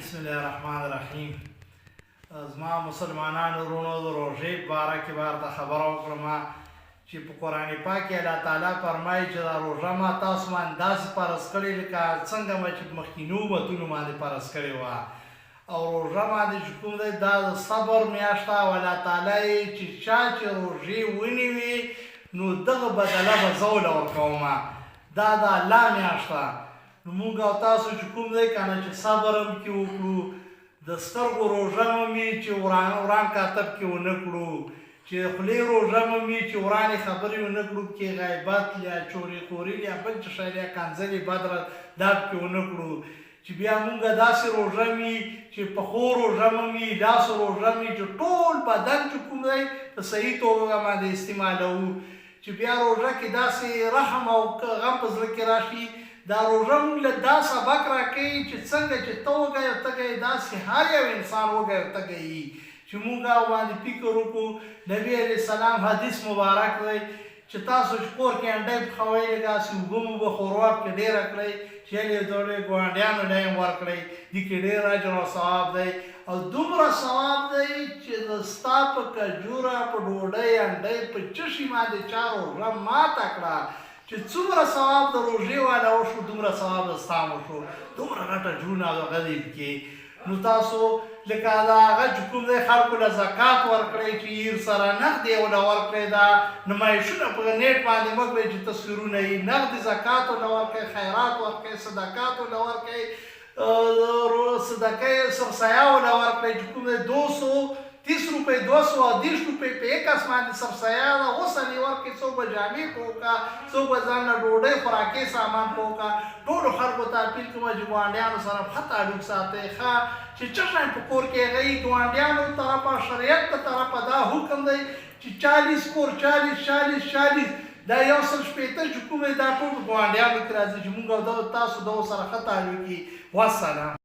بسم الله الرحمن الرحیم. زما مسلمانانو ورونو د روژې په باره کې به درته خبره وکړم چې په قرآن پاک کې الله تعالی فرمایي چې دا روژه ما تاسو باندې داسې فرض کړې لکه څنګه مې چې په مخکینو امتونو باندې فرض کړې وه. او روژه باندې چې کوم دی دا د صبر میاشت ده او الله تعالی چې چا چې روژې ونیوي نو دغه بدله به زه ورله ورکوم. دا د الله میاشت ده. نو موږ او تاسو چې کوم دی که نه چې صبر هم کې وکړو، د سترګو روژه هم وي چې وران کاتب کې ونه کړو، چې د خولې روژه هم وي چې ورانې خبرې ونه کړو، کې غیبت یا چورې خوري یا بل څه شی یا کنځلې بدرد دا پکې ونه کړو. چې بیا موږ داسې روژه وي چې پخو روژه هم وي، داسې روژه وي چې ټول بدن چې کوم دی په صحیح توګه باندې استعمالوو. چې بیا روژه کې داسې رحم او غم په زړه کې راشي. دا روژه موږ له دا سبق راکوي چې څنګه چې ته وږی او تږی یې داسې هر یو انسان وږی او تږی وي. چې موږ او باندې فکر وکړو. نبي علیه السلام حدیث مبارک دی چې تاسو چې کور کې انډۍ پخوئ لږ داسې اوبه موبه ښوروا پکې ډېره کړئ چې یې ډوډۍ ګاونډیانو له یې ورکړئ. دې کې ډېر اجر او ثواب دی او دومره ثواب دی چې ستا په کجوره په ډوډۍ انډۍ په چشي باندې چا روژه ماته کړه چې څومره ثواب د روژې والا وشو دومره ثواب د ستا وشو. دومره غټه جوړونه او هغه دی پکې. نو تاسو لکه دا هغه چې کوم دی خلکو له زکات ورکړئ چې ایر سره نغدې ورله ورکړئ. دا نمایشونه په نیټ باندې مه کړئ چې تصویرونه یي. نغدې زکات ورله ورکړئ، خیرات ورکړئ، صدقات ورله ورکړئ، صدقه سرسایه ورله ورکړئ چې کوم دی 230 روپۍ 230 روپۍ په یک کس باندې سرسایه ده. غسل یې ورکړئ، څوک به جامې په وکړه، څوک به ځان له ډوډۍ خوراکي سامان په وکړه. ټولو خلکو ته اپیل کوم چې ګاونډیانو سره ښه تعلق ساتئ. ښه چې څه شی په کور کې هغوی ګاونډیانو طرفه شریعت ته طرفه دا حکم دی چې 40 کور 40 دا 160 چې کوم دی دا ټول ګاونډیانو کې راځي چې موږ او تاسو د سره ښه تعلق وي. والسلام.